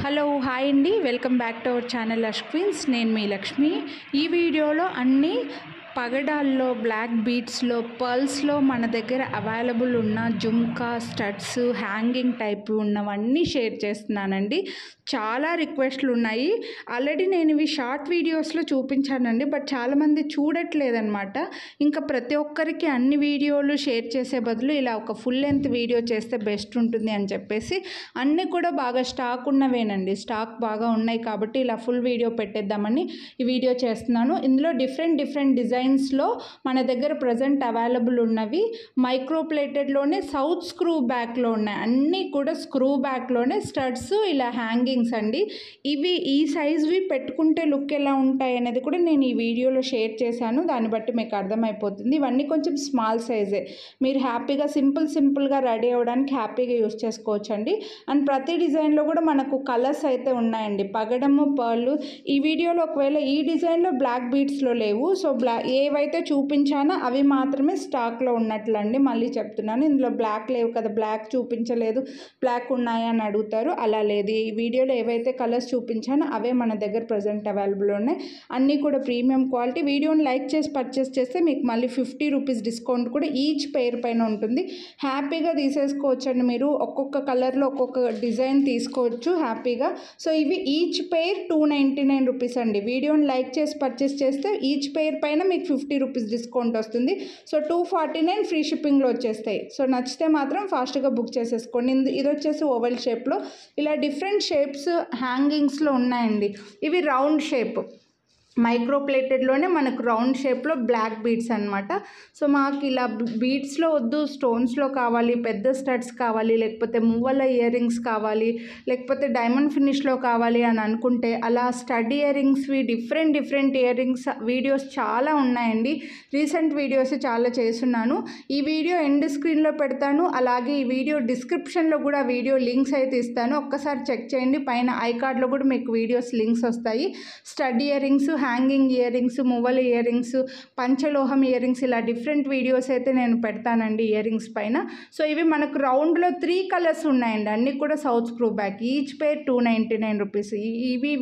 Hello hi అండి, welcome back to our channel Lush Queens. నేను మీ లక్ష్మి. ఈ వీడియోలో అన్ని పగడాల్లో, బ్లాక్ బీడ్స్లో, పర్ల్స్లో మన దగ్గర అవైలబుల్ ఉన్న జుమ్కా, స్టడ్స్, హ్యాంగింగ్ టైప్ ఉన్నవన్నీ షేర్ చేస్తున్నానండి. చాలా రిక్వెస్ట్లు ఉన్నాయి. ఆల్రెడీ నేను ఇవి షార్ట్ వీడియోస్లో చూపించానండి, బట్ చాలామంది చూడట్లేదన్నమాట. ఇంకా ప్రతి ఒక్కరికి అన్ని వీడియోలు షేర్ చేసే బదులు ఇలా ఒక ఫుల్ లెంత్ వీడియో చేస్తే బెస్ట్ ఉంటుంది అని చెప్పేసి అన్నీ కూడా బాగా స్టాక్ ఉన్నవేనండి. స్టాక్ బాగా ఉన్నాయి కాబట్టి ఇలా ఫుల్ వీడియో పెట్టేద్దామని ఈ వీడియో చేస్తున్నాను. ఇందులో డిఫరెంట్ డిజైన్స్లో మన దగ్గర ప్రజెంట్ అవైలబుల్ ఉన్నవి మైక్రో ప్లేటెడ్లోనే సౌత్ స్క్రూ బ్యాక్లో ఉన్నాయి. అన్నీ కూడా స్క్రూ బ్యాక్లోనే స్టడ్స్, ఇలా హ్యాంగింగ్స్ అండి. ఇవి ఈ సైజ్వి పెట్టుకుంటే లుక్ ఎలా ఉంటాయి అనేది కూడా నేను ఈ వీడియోలో షేర్ చేశాను. దాన్ని బట్టి మీకు అర్థమైపోతుంది. ఇవన్నీ కొంచెం స్మాల్ సైజే. మీరు హ్యాపీగా సింపుల్గా రెడీ అవ్వడానికి హ్యాపీగా యూస్ చేసుకోవచ్చండి. అండ్ ప్రతి డిజైన్లో కూడా మనకు కలర్స్ అయితే ఉన్నాయండి. పగడము, పర్లు. ఈ వీడియోలో ఒకవేళ ఈ డిజైన్లో బ్లాక్ బీడ్స్లో లేవు. సో ఏవైతే చూపించానో అవి మాత్రమే స్టాక్లో ఉన్నట్లండి. మళ్ళీ చెప్తున్నాను, ఇందులో బ్లాక్ లేవు కదా, బ్లాక్ చూపించలేదు, బ్లాక్ ఉన్నాయా అని అడుగుతారు. అలా లేదు. ఈ వీడియోలో ఏవైతే కలర్స్ చూపించానో అవే మన దగ్గర ప్రజెంట్ అవైలబుల్ ఉన్నాయి. అన్నీ కూడా ప్రీమియం క్వాలిటీ. వీడియోని లైక్ చేసి పర్చేస్ చేస్తే మీకు మళ్ళీ 50 రూపీస్ డిస్కౌంట్ కూడా ఈచ్ పెయిర్ పైన ఉంటుంది. హ్యాపీగా తీసేసుకోవచ్చు అండి. మీరు ఒక్కొక్క కలర్లో ఒక్కొక్క డిజైన్ తీసుకోవచ్చు హ్యాపీగా. సో ఇవి ఈచ్ పెయిర్ 299 రూపీస్ అండి. వీడియోని లైక్ చేసి పర్చేస్ చేస్తే ఈచ్ పెయిర్ పైన మీకు 50 రూపీస్ డిస్కౌంట్ వస్తుంది. సో 249 ఫ్రీ షిప్పింగ్లో వచ్చేస్తాయి. సో నచ్చితే మాత్రం ఫాస్ట్గా బుక్ చేసేసుకోండి. ఇది వచ్చేసి ఓవెల్ షేప్లో ఇలా డిఫరెంట్ షేప్స్ హ్యాంగింగ్స్లో ఉన్నాయండి. ఇవి రౌండ్ షేప్ మైక్రో ప్లేటెడ్లోనే మనకు రౌండ్ షేప్లో బ్లాక్ బీడ్స్ అనమాట. సో మాకు ఇలా బీడ్స్లో వద్దు, స్టోన్స్లో కావాలి, పెద్ద స్టడ్స్ కావాలి, లేకపోతే మువ్వల ఇయర్ రింగ్స్ కావాలి, లేకపోతే డైమండ్ ఫినిష్లో కావాలి అని అనుకుంటే అలా స్టడ్ ఇయర్ రింగ్స్వి డిఫరెంట్ ఇయర్ రింగ్స్ వీడియోస్ చాలా ఉన్నాయండి. రీసెంట్ వీడియోస్ చాలా చేస్తున్నాను. ఈ వీడియో ఎండ్ స్క్రీన్లో పెడతాను. అలాగే ఈ వీడియో డిస్క్రిప్షన్లో కూడా వీడియో లింక్స్ అయితే ఇస్తాను. ఒక్కసారి చెక్ చేయండి. పైన ఐకార్డ్లో కూడా మీకు వీడియోస్ లింక్స్ వస్తాయి. Stud earrings, hanging earrings, మువ్వల ఇయర్ రింగ్స్, పంచలోహం ఇయర్ రింగ్స్, ఇలా డిఫరెంట్ వీడియోస్ అయితే నేను పెడతానండి ఇయర్ రింగ్స్ పైన. సో ఇవి మనకు రౌండ్లో 3 కలర్స్ ఉన్నాయండి. అన్నీ కూడా సౌత్ స్క్రూ బ్యాక్. ఈచ్ పేర్ 299 రూపీస్.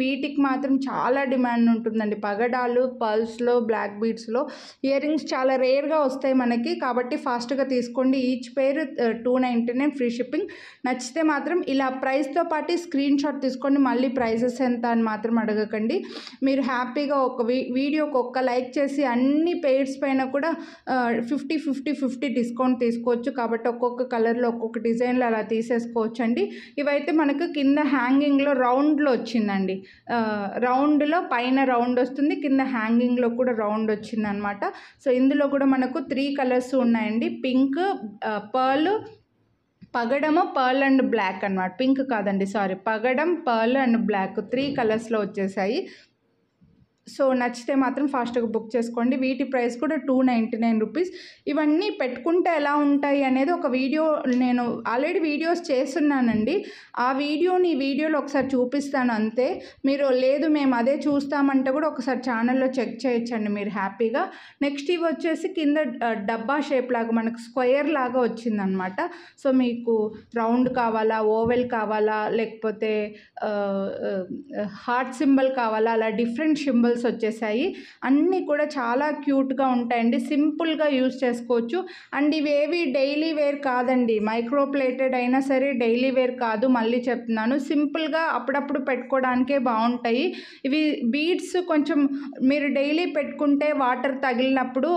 వీటికి మాత్రం చాలా డిమాండ్ ఉంటుందండి. పగడాలు, పర్ల్స్లో, బ్లాక్ బీడ్స్లో ఇయర్ రింగ్స్ చాలా రేర్గా వస్తాయి మనకి. కాబట్టి ఫాస్ట్గా తీసుకోండి. ఈచ్ పేర్ 299 ఫ్రీ షిప్పింగ్. నచ్చితే మాత్రం ఇలా ప్రైస్తో పాటు స్క్రీన్ షాట్ తీసుకోండి. మళ్ళీ ప్రైజెస్ ఎంత అని మాత్రం అడగకండి. మీరు హ్యాపీగా ఒక వీడియోకి ఒక్క లైక్ చేసి అన్ని పెయిర్స్ పైన కూడా 50 డిస్కౌంట్ తీసుకోవచ్చు. కాబట్టి ఒక్కొక్క కలర్లో ఒక్కొక్క డిజైన్లో అలా తీసేసుకోవచ్చు అండి. ఇవైతే మనకు కింద హ్యాంగింగ్లో రౌండ్లో వచ్చిందండి. రౌండ్లో పైన రౌండ్ వస్తుంది, కింద హ్యాంగింగ్లో కూడా రౌండ్ వచ్చిందనమాట. సో ఇందులో కూడా మనకు 3 కలర్స్ ఉన్నాయండి. పింక్, పర్ల్, పగడము, పర్ల్ అండ్ బ్లాక్ అనమాట. పింక్ కాదండి, సారీ, పగడం, పర్ల్ అండ్ బ్లాక్ 3 కలర్స్లో వచ్చేసాయి. సో నచ్చితే మాత్రం ఫాస్ట్గా బుక్ చేసుకోండి. వీటి ప్రైస్ కూడా 299 రూపీస్. ఇవన్నీ పెట్టుకుంటే ఎలా ఉంటాయి అనేది ఒక వీడియో నేను ఆల్రెడీ వీడియోస్ చేస్తున్నానండి. ఆ వీడియోలో ఒకసారి చూపిస్తాను అంతే. మీరు లేదు మేము అదే చూస్తామంటే కూడా ఒకసారి ఛానల్లో చెక్ చేయొచ్చండి మీరు హ్యాపీగా. నెక్స్ట్ ఇవి వచ్చేసి కింద డబ్బా షేప్ లాగా మనకు స్క్వేర్ లాగా వచ్చిందనమాట. సో మీకు రౌండ్ కావాలా, ఓవెల్ కావాలా, లేకపోతే హార్ట్ సింబల్ కావాలా, అలా డిఫరెంట్ సింబల్స్ వచ్చేసాయి. అన్నీ కూడా చాలా క్యూట్గా ఉంటాయండి. సింపుల్గా యూజ్ చేసుకోవచ్చు. అండ్ ఇవేవి డైలీ వేర్ కాదండి. మైక్రో ప్లేటెడ్ అయినా సరే డైలీ వేర్ కాదు. మళ్ళీ చెప్తున్నాను, సింపుల్గా అప్పుడప్పుడు పెట్టుకోవడానికే బాగుంటాయి. ఇవి బీడ్స్ కొంచెం మీరు డైలీ పెట్టుకుంటే వాటర్ తగిలినప్పుడు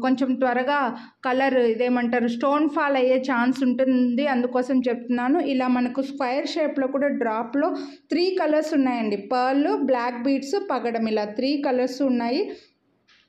కొంచెం త్వరగా కలర్ ఇదేమంటారు స్టోన్ ఫాల్ అయ్యే ఛాన్స్ ఉంటుంది. అందుకోసం చెప్తున్నాను. ఇలా మనకు స్క్వేర్ షేప్లో కూడా డ్రాప్లో 3 కలర్స్ ఉన్నాయండి. పర్ల్, బ్లాక్ బీడ్స్, పగడం, ఇలా 3 కలర్స్ ఉన్నాయి.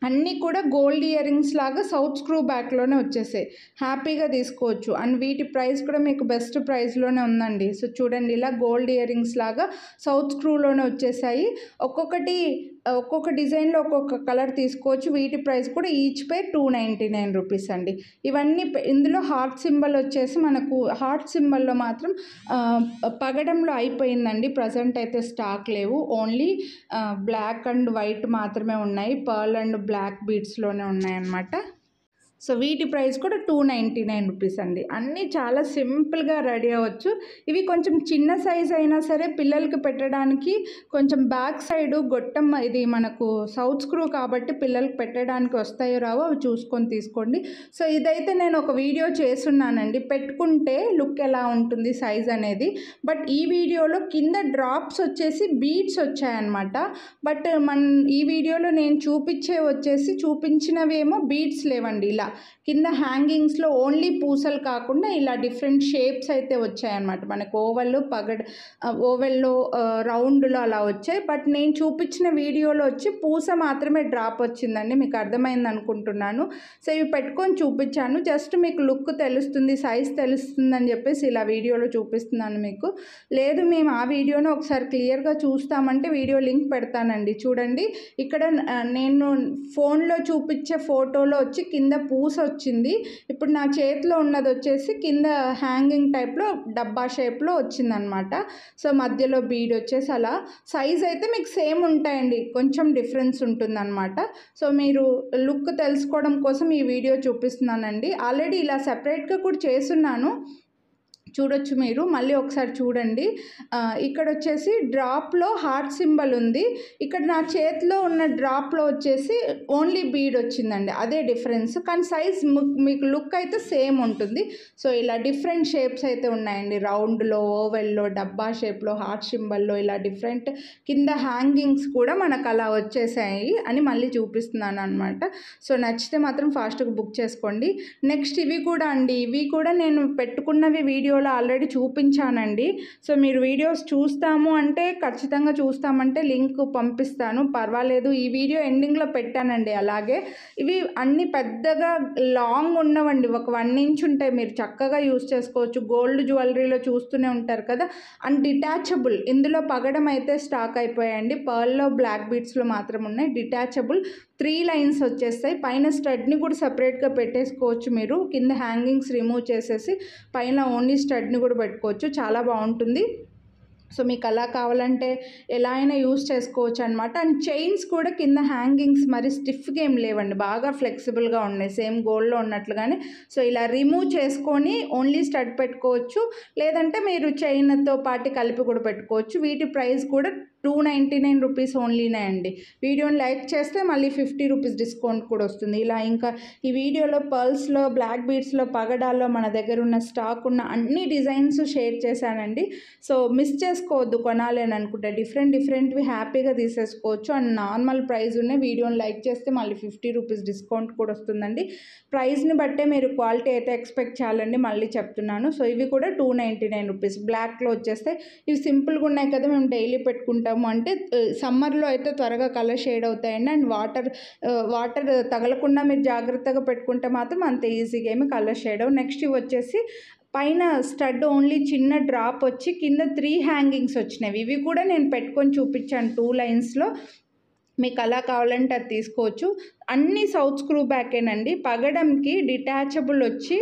అన్నీ కూడా గోల్డ్ ఇయర్ రింగ్స్ లాగా సౌత్ స్క్రూ బ్యాక్లోనే వచ్చేసాయి. హ్యాపీగా తీసుకోవచ్చు. అండ్ వీటి ప్రైస్ కూడా మీకు బెస్ట్ ప్రైస్లోనే ఉందండి. సో చూడండి, ఇలా గోల్డ్ ఇయర్ రింగ్స్ లాగా సౌత్ స్క్రూలోనే వచ్చేసాయి. ఒక్కొక్క డిజైన్లో ఒక్కొక్క కలర్ తీసుకోవచ్చు. వీటి ప్రైస్ కూడా ఈచ్ పేర్ 299 రూపీస్ అండి. ఇవన్నీ ఇందులో హార్ట్ సింబల్ వచ్చేసి మనకు హార్ట్ సింబల్లో మాత్రం పగడంలో అయిపోయిందండి. ప్రజెంట్ అయితే స్టాక్ లేవు. ఓన్లీ బ్లాక్ అండ్ వైట్ మాత్రమే ఉన్నాయి. పర్ల్ అండ్ బ్లాక్ బీడ్స్లోనే ఉన్నాయన్నమాట. సో వీటి ప్రైస్ కూడా 299 రూపీస్ అండి. అన్నీ చాలా సింపుల్గా రెడీ అవ్వచ్చు. ఇవి కొంచెం చిన్న సైజ్ అయినా సరే పిల్లలకి పెట్టడానికి కొంచెం బ్యాక్ సైడ్ గొట్టం ఇది మనకు సౌత్ స్క్రూ కాబట్టి పిల్లలకి పెట్టడానికి వస్తాయో రావో అవి చూసుకొని తీసుకోండి. సో ఇదైతే నేను ఒక వీడియో చేస్తున్నానండి, పెట్టుకుంటే లుక్ ఎలా ఉంటుంది సైజ్ అనేది. బట్ ఈ వీడియోలో కింద డ్రాప్స్ వచ్చేసి బీడ్స్ వచ్చాయన్నమాట. బట్ ఈ వీడియోలో నేను చూపించినవేమో బీడ్స్ లేవండి. ఇలా కింద హ్యాంగింగ్స్లో ఓన్లీ పూసలు కాకుండా ఇలా డిఫరెంట్ షేప్స్ అయితే వచ్చాయన్నమాట. మనకు ఓవెల్లో రౌండ్లో అలా వచ్చాయి. బట్ నేను చూపించిన వీడియోలో వచ్చి పూస మాత్రమే డ్రాప్ వచ్చిందండి. మీకు అర్థమైంది అనుకుంటున్నాను. సో ఇవి పెట్టుకొని చూపించాను, జస్ట్ మీకు లుక్ తెలుస్తుంది, సైజ్ తెలుస్తుంది అని చెప్పేసి ఇలా వీడియోలో చూపిస్తున్నాను మీకు. లేదు మేము ఆ వీడియోను ఒకసారి క్లియర్గా చూస్తామంటే వీడియో లింక్ పెడతానండి, చూడండి. ఇక్కడ నేను ఫోన్లో చూపించే ఫోటోలో వచ్చి కింద పూస వచ్చింది. ఇప్పుడు నా చేతిలో ఉన్నది వచ్చేసి కింద హ్యాంగింగ్ టైప్లో డబ్బా షేప్లో వచ్చిందనమాట. సో మధ్యలో బీడ్ వచ్చేసి అలా సైజ్ అయితే మీకు సేమ్ ఉంటాయండి, కొంచెం డిఫరెన్స్ ఉంటుందన్నమాట. సో మీరు లుక్ తెలుసుకోవడం కోసం ఈ వీడియో చూపిస్తున్నానండి. ఆల్రెడీ ఇలా సెపరేట్గా కూడా చేస్తున్నాను, చూడొచ్చు మీరు. మళ్ళీ ఒకసారి చూడండి. ఇక్కడ వచ్చేసి డ్రాప్లో హార్ట్ సింబల్ ఉంది, ఇక్కడ నా చేతిలో ఉన్న డ్రాప్లో వచ్చేసి ఓన్లీ బీడ్ వచ్చిందండి, అదే డిఫరెన్స్. కానీ సైజ్ మీకు లుక్ అయితే సేమ్ ఉంటుంది. సో ఇలా డిఫరెంట్ షేప్స్ అయితే ఉన్నాయండి, రౌండ్లో, ఓవెల్లో, డబ్బా షేప్లో, హార్ట్ సింబల్లో ఇలా డిఫరెంట్. కింద హ్యాంగింగ్స్ కూడా మనకు అలా వచ్చేసాయి అని మళ్ళీ చూపిస్తున్నాను అనమాట. సో నచ్చితే మాత్రం ఫాస్ట్గా బుక్ చేసుకోండి. నెక్స్ట్ ఇవి కూడా అండి, ఇవి కూడా నేను పెట్టుకున్నవి వీడియో ఆల్రెడీ చూపించానండి. సో మీరు వీడియోస్ చూస్తాము అంటే ఖచ్చితంగా చూస్తామంటే లింక్ పంపిస్తాను, పర్వాలేదు. ఈ వీడియో ఎండింగ్లో పెట్టానండి. అలాగే ఇవి అన్ని పెద్దగా లాంగ్ ఉన్నవండి, ఒక 1 ఇంచ్ ఉంటాయి, మీరు చక్కగా యూస్ చేసుకోవచ్చు. గోల్డ్ జ్యువెలరీలో చూస్తూనే ఉంటారు కదా. అండ్ డిటాచబుల్, ఇందులో పగడం అయితే స్టాక్ అయిపోయాయండి. పర్ల్లో బ్లాక్ బీడ్స్లో మాత్రం ఉన్నాయి. డిటాచబుల్ 3 లైన్స్ వచ్చేస్తాయి. పైన స్టడ్ని కూడా సపరేట్గా పెట్టేసుకోవచ్చు మీరు. కింద హ్యాంగింగ్స్ రిమూవ్ చేసేసి పైన ఓన్లీ స్టడ్ని కూడా పెట్టుకోవచ్చు, చాలా బాగుంటుంది. సో మీకు అలా కావాలంటే ఎలా అయినా యూస్ చేసుకోవచ్చు అనమాట. అండ్ చైన్స్ కూడా కింద హ్యాంగింగ్స్ మరి స్టిఫ్గా ఏం లేవండి, బాగా ఫ్లెక్సిబుల్గా ఉన్నాయి, సేమ్ గోల్డ్లో ఉన్నట్లుగానే. సో ఇలా రిమూవ్ చేసుకొని ఓన్లీ స్టడ్ పెట్టుకోవచ్చు, లేదంటే మీరు చైన్తో పాటు కలిపి కూడా పెట్టుకోవచ్చు. వీటి ప్రైస్ కూడా 299 రూపీస్ ఓన్లీనే అండి. వీడియోని లైక్ చేస్తే మళ్ళీ 50 రూపీస్ డిస్కౌంట్ కూడా వస్తుంది. ఇలా ఇంకా ఈ వీడియోలో పర్ల్స్లో, బ్లాక్ బీడ్స్లో, పగడాల్లో మన దగ్గర ఉన్న స్టాక్ ఉన్న అన్ని డిజైన్స్ షేర్ చేశానండి. సో మిస్ చేసుకోవద్దు, కొనాలి అని అనుకుంటే డిఫరెంట్వి హ్యాపీగా తీసేసుకోవచ్చు. అండ్ నార్మల్ ప్రైస్ ఉన్నాయి. వీడియోని లైక్ చేస్తే మళ్ళీ 50 రూపీస్ డిస్కౌంట్ కూడా వస్తుందండి. ప్రైస్ని బట్టే మీరు క్వాలిటీ అయితే ఎక్స్పెక్ట్ చేయాలండి, మళ్ళీ చెప్తున్నాను. సో ఇవి కూడా 299 రూపీస్. బ్లాక్లో వచ్చేస్తే ఇవి సింపుల్గా ఉన్నాయి కదా, మేము డైలీ పెట్టుకుంటాం అంటే సమ్మర్లో అయితే త్వరగా కలర్ షేడ్ అవుతాయండి. అండ్ వాటర్ తగలకుండా మీరు జాగ్రత్తగా పెట్టుకుంటే మాత్రం అంత ఈజీగా ఏమి కలర్ షేడ్ అవ్వవు. నెక్స్ట్ ఇవి వచ్చేసి పైన స్టడ్ ఓన్లీ చిన్న డ్రాప్ వచ్చి కింద 3 హ్యాంగింగ్స్ వచ్చినవి. ఇవి కూడా నేను పెట్టుకొని చూపించాను 2 లైన్స్లో. మీకు అలా కావాలంటే అది తీసుకోవచ్చు. అన్నీ సౌత్ స్క్రూ బ్యాకేనండి. పగడంకి డిటాచబుల్ వచ్చి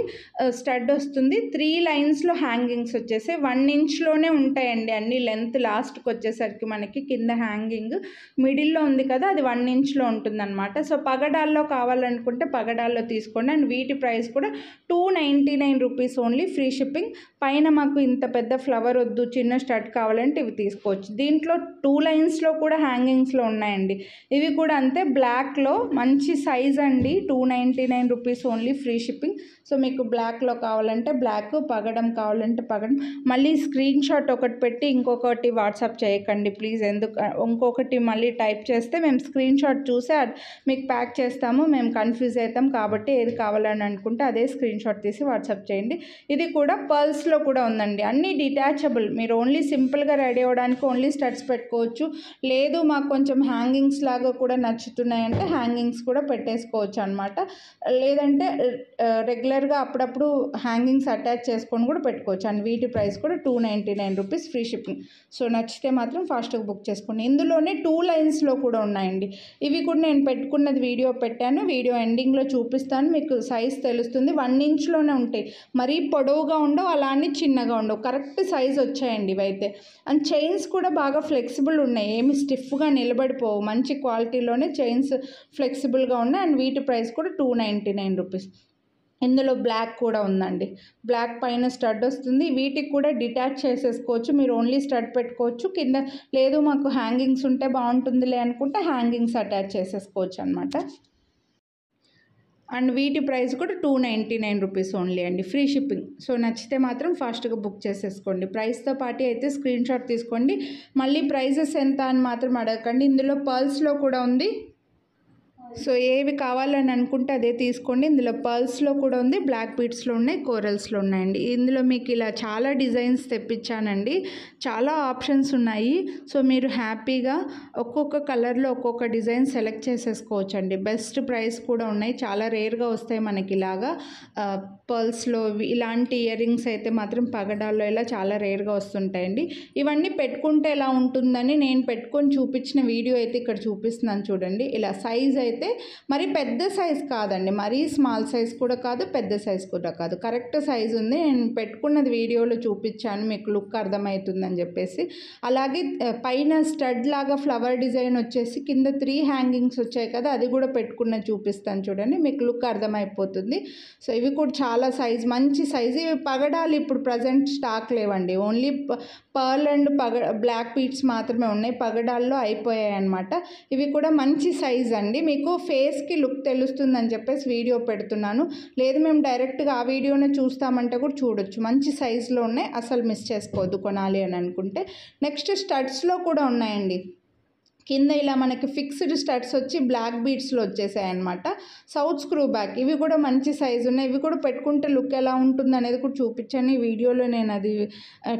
స్టడ్ వస్తుంది. 3 లైన్స్లో హ్యాంగింగ్స్ వచ్చేసి 1 ఇంచ్లోనే ఉంటాయండి అన్ని. లెంత్ లాస్ట్కి వచ్చేసరికి మనకి కింద హ్యాంగింగ్ మిడిల్లో ఉంది కదా, అది 1 ఇంచ్లో ఉంటుందన్నమాట. సో పగడాల్లో కావాలనుకుంటే పగడాల్లో తీసుకోండి. అండ్ వీటి ప్రైస్ కూడా 299 రూపీస్ ఓన్లీ, ఫ్రీ షిప్పింగ్. పైన మాకు ఇంత పెద్ద ఫ్లవర్ వద్దు, చిన్న స్టడ్ కావాలంటే ఇవి తీసుకోవచ్చు. దీంట్లో 2 లైన్స్లో కూడా హ్యాంగింగ్స్లో ఉన్నాయండి. ఇవి కూడా అంతే, బ్లాక్లో మంచి సైజ్ అండి. 299 rupees only, free shipping. So మీకు బ్లాక్లో కావాలంటే బ్లాక్, పగడం కావాలంటే పగడం. మళ్ళీ స్క్రీన్ షాట్ ఒకటి పెట్టి ఇంకొకటి వాట్సాప్ చేయకండి ప్లీజ్, ఇంకొకటి మళ్ళీ టైప్ చేస్తే మేము స్క్రీన్ షాట్ చూసి మీకు ప్యాక్ చేస్తాము, మేము కన్ఫ్యూజ్ అవుతాం. కాబట్టి ఏది కావాలని అనుకుంటే అదే స్క్రీన్ షాట్ తీసి వాట్సాప్ చేయండి. ఇది కూడా పర్ల్స్లో కూడా ఉందండి, అన్నీ డిటాచబుల్. మీరు ఓన్లీ సింపుల్గా రెడీ అవ్వడానికి ఓన్లీ స్టడ్స్ పెట్టుకోవచ్చు. లేదు మాకు కొంచెం హ్యాంగింగ్స్ లాగా కూడా నచ్చుతున్నాయంటే హ్యాంగింగ్స్ కూడా పెట్టేసుకోవచ్చు అనమాట. లేదంటే రెగ్యులర్గా అప్పుడప్పుడు హ్యాంగింగ్స్ అటాచ్ చేసుకొని కూడా పెట్టుకోవచ్చు. అండ్ వీటి ప్రైస్ కూడా 299 రూపీస్, ఫ్రీ షిప్పింగ్. సో నచ్చితే మాత్రం ఫాస్ట్గా బుక్ చేసుకోండి. ఇందులోనే 2 లైన్స్లో కూడా ఉన్నాయండి. ఇవి కూడా నేను పెట్టుకున్నది వీడియో పెట్టాను, వీడియో ఎండింగ్లో చూపిస్తాను, మీకు సైజ్ తెలుస్తుంది. 1 ఇంచ్లోనే ఉంటాయి, మరీ పొడవుగా ఉండవు, అలా అని చిన్నగా ఉండవు, కరెక్ట్ సైజ్ వచ్చాయండి ఇవైతే. అండ్ చైన్స్ కూడా బాగా ఫ్లెక్సిబుల్ ఉన్నాయి, ఏమి స్టిఫ్గా నిలబడిపోవు, మంచి క్వాలిటీలోనే చైన్స్ ఫ్లెక్సిబుల్ ఫ్లెక్సిబుల్గా ఉన్నాయి అండ్ వీటి ప్రైస్ కూడా 299 రూపీస్. ఇందులో బ్లాక్ కూడా ఉందండి. బ్లాక్ పైన స్టడ్ వస్తుంది. వీటికి కూడా డిటాచ్ చేసేసుకోవచ్చు. మీరు ఓన్లీ స్టడ్ పెట్టుకోవచ్చు. కింద లేదు మాకు హ్యాంగింగ్స్ ఉంటే బాగుంటుందిలే అనుకుంటే హ్యాంగింగ్స్ అటాచ్ చేసేసుకోవచ్చు అనమాట. అండ్ వీటి ప్రైస్ కూడా 299 రూపీస్ ఓన్లీ అండి, ఫ్రీ షిప్పింగ్. సో నచ్చితే మాత్రం ఫాస్ట్గా బుక్ చేసేసుకోండి. ప్రైస్తో పాటు అయితే స్క్రీన్ షాట్ తీసుకోండి. మళ్ళీ ప్రైజెస్ ఎంత అని మాత్రం అడగకండి. ఇందులో పర్ల్స్లో కూడా ఉంది. సో ఏవి కావాలని అనుకుంటే అదే తీసుకోండి. ఇందులో పర్ల్స్లో కూడా ఉంది, బ్లాక్ బీడ్స్లో ఉన్నాయి, కోరల్స్లో ఉన్నాయండి. ఇందులో మీకు ఇలా చాలా డిజైన్స్ తెప్పించానండి, చాలా ఆప్షన్స్ ఉన్నాయి. సో మీరు హ్యాపీగా ఒక్కొక్క కలర్లో ఒక్కొక్క డిజైన్ సెలెక్ట్ చేసేసుకోవచ్చు అండి. బెస్ట్ ప్రైస్ కూడా ఉన్నాయి. చాలా రేర్గా వస్తాయి మనకి ఇలాగా పర్ల్స్లో ఇలాంటి ఇయర్ రింగ్స్ అయితే మాత్రం పగడాల్లో ఇలా చాలా రేర్గా వస్తుంటాయండి. ఇవన్నీ పెట్టుకుంటే ఎలా ఉంటుందని నేను పెట్టుకొని చూపించిన వీడియో అయితే ఇక్కడ చూపిస్తున్నాను చూడండి. ఇలా సైజ్ అయితే మరి పెద్ద సైజ్ కాదండి, మరీ స్మాల్ సైజ్ కూడా కాదు, పెద్ద సైజ్ కూడా కాదు, కరెక్ట్ సైజ్ ఉంది. నేను పెట్టుకున్నది వీడియోలో చూపించాను, మీకు లుక్ అర్థమవుతుందని చెప్పేసి. అలాగే పైన స్టడ్ లాగా ఫ్లవర్ డిజైన్ వచ్చేసి కింద 3 హ్యాంగింగ్స్ వచ్చాయి కదా, అది కూడా పెట్టుకున్నది చూపిస్తాను చూడండి, మీకు లుక్ అర్థమైపోతుంది. సో ఇవి కూడా చాలా సైజ్, మంచి సైజ్. ఇవి పగడాలు ఇప్పుడు ప్రజెంట్ స్టాక్ లేవండి, only pearl and black beads మాత్రమే ఉన్నాయి, పగడాల్లో అయిపోయాయి అన్నమాట. ఇవి కూడా మంచి సైజ్ అండి. మీకు ఫేస్కి లుక్ తెలుస్తుందని చెప్పేసి వీడియో పెడుతున్నాను. లేదు మేము డైరెక్ట్గా ఆ వీడియోనే చూస్తామంటే కూడా చూడొచ్చు. మంచి సైజులో ఉన్నాయి, అసలు మిస్ చేసుకోవద్దు కొనాలి అని అనుకుంటే. నెక్స్ట్ స్టడ్స్లో కూడా ఉన్నాయండి. కింద ఇలా మనకి ఫిక్స్డ్ స్టడ్స్ వచ్చి బ్లాక్ బీడ్స్లో వచ్చేసాయి అనమాట. సౌత్ స్క్రూ బ్యాక్, ఇవి కూడా మంచి సైజు ఉన్నాయి. ఇవి కూడా పెట్టుకుంటే లుక్ ఎలా ఉంటుంది అనేది కూడా చూపించాను. ఈ వీడియోలో నేను అది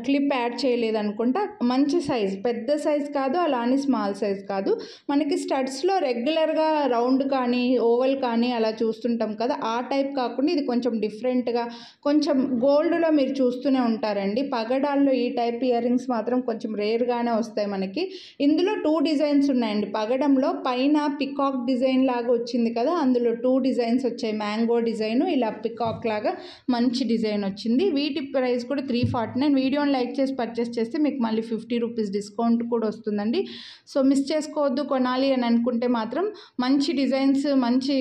క్లిప్ యాడ్ చేయలేదు అనుకుంటా. మంచి సైజ్, పెద్ద సైజ్ కాదు అలానే స్మాల్ సైజ్ కాదు. మనకి స్టడ్స్లో రెగ్యులర్గా రౌండ్ కానీ ఓవల్ కానీ అలా చూస్తుంటాం కదా, ఆ టైప్ కాకుండా ఇది కొంచెం డిఫరెంట్గా, కొంచెం గోల్డ్లో మీరు చూస్తూనే ఉంటారండి. పగడాల్లో ఈ టైప్ ఇయర్ రింగ్స్ మాత్రం కొంచెం రేర్గానే వస్తాయి మనకి. ఇందులో 2 డిజైన్స్ ఉన్నాయండి. పగడంలో పైన పికాక్ డిజైన్ లాగా వచ్చింది కదా, అందులో 2 డిజైన్స్ వచ్చాయి. మ్యాంగో డిజైన్, ఇలా పికాక్ లాగా మంచి డిజైన్ వచ్చింది. వీటి ప్రైస్ కూడా 349. వీడియోని లైక్ చేసి పర్చేస్ చేస్తే మీకు మళ్ళీ 50 రూపీస్ డిస్కౌంట్ కూడా వస్తుందండి. సో మిస్ చేసుకోవద్దు. కొనాలి అని అనుకుంటే మాత్రం మంచి డిజైన్స్, మంచి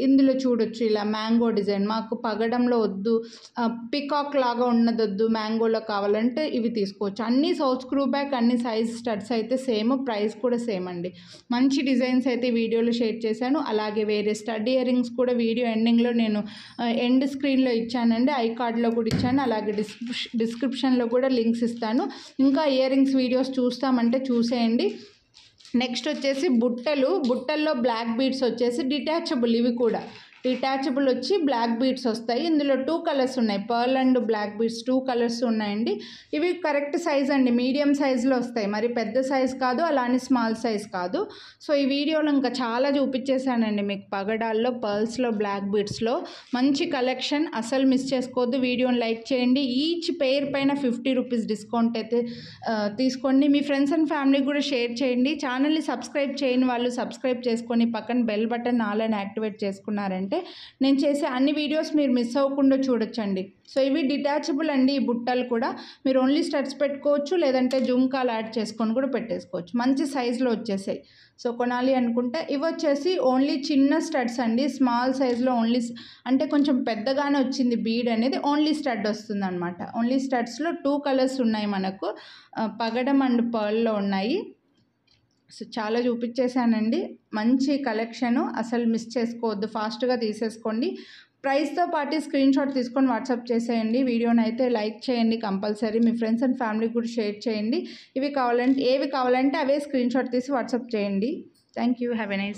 ఇందులో చూడొచ్చు. ఇలా మ్యాంగో డిజైన్, మాకు పగడంలో వద్దు, పికాక్ లాగా ఉన్నదొద్దు, మ్యాంగోలో కావాలంటే ఇవి తీసుకోవచ్చు. అన్ని సౌత్ స్క్రూ బ్యాక్, అన్ని సైజ్ స్టడ్స్ అయితే సేమ్, ప్రైస్ కూడా సేమ్ అండి. మంచి డిజైన్స్ అయితే వీడియోలో షేర్ చేశాను. అలాగే వేరే స్టడ్ ఇయర్ రింగ్స్ కూడా వీడియో ఎండింగ్లో నేను ఎండ్ స్క్రీన్లో ఇచ్చానండి, ఐ కార్డ్లో కూడా ఇచ్చాను. అలాగే డిస్క్రిప్షన్లో కూడా లింక్స్ ఇస్తాను. ఇంకా ఇయర్ రింగ్స్ వీడియోస్ చూస్తామంటే చూసేయండి. నెక్స్ట్ వచ్చేసి బుట్టల్లో బ్లాక్ బీడ్స్ వచ్చేసి డిటాచబుల్, ఇవి కూడా డిటాచబుల్ వచ్చి బ్లాక్ బీడ్స్ వస్తాయి. ఇందులో 2 కలర్స్ ఉన్నాయి, pearl and black beads 2 colours ఉన్నాయండి. ఇవి కరెక్ట్ సైజ్ అండి, మీడియం సైజులో వస్తాయి, మరి పెద్ద సైజ్ కాదు అలానే స్మాల్ సైజ్ కాదు. సో ఈ వీడియోలో ఇంకా చాలా చూపించేశానండి మీకు పగడాల్లో, పర్ల్స్లో, బ్లాక్ బీడ్స్లో మంచి కలెక్షన్, అసలు మిస్ చేసుకోవద్దు. వీడియోని లైక్ చేయండి. ఈచ్ పెయిర్ పైన 50 రూపీస్ డిస్కౌంట్ అయితే తీసుకోండి. మీ ఫ్రెండ్స్ అండ్ ఫ్యామిలీ కూడా షేర్ చేయండి. ఛానల్ని సబ్స్క్రైబ్ చేయని వాళ్ళు సబ్స్క్రైబ్ చేసుకొని పక్కన బెల్ బటన్ ఆల్ యాక్టివేట్ చేసుకున్నారంటే నేను చేసే అన్ని వీడియోస్ మీరు మిస్ అవ్వకుండా చూడొచ్చండి. సో ఇవి డిటాచబుల్ అండి. ఈ బుట్టలు కూడా మీరు ఓన్లీ స్టడ్స్ పెట్టుకోవచ్చు, లేదంటే జుమ్కాలు యాడ్ చేసుకొని కూడా పెట్టేసుకోవచ్చు. మంచి సైజులో వచ్చేసాయి. సో కొనాలి అనుకుంటే ఇవి వచ్చేసి ఓన్లీ చిన్న స్టడ్స్ అండి, స్మాల్ సైజులో ఓన్లీ, అంటే కొంచెం పెద్దగానే వచ్చింది బీడ్ అనేది, ఓన్లీ స్టడ్ వస్తుంది అనమాట. ఓన్లీ స్టడ్స్లో 2 కలర్స్ ఉన్నాయి మనకు, పగడం అండ్ పర్ల్లో ఉన్నాయి. సో చాలా చూపించేశానండి, మంచి కలెక్షను, అసలు మిస్ చేసుకోవద్దు, ఫాస్ట్గా తీసేసుకోండి. ప్రైస్తో పాటు స్క్రీన్ షాట్ తీసుకొని వాట్సాప్ చేసేయండి. వీడియోని అయితే లైక్ చేయండి compulsory, me friends and family కూడా షేర్ చేయండి. ఏవి కావాలంటే అవే స్క్రీన్ షాట్ తీసి వాట్సాప్ చేయండి. Thank you, have a nice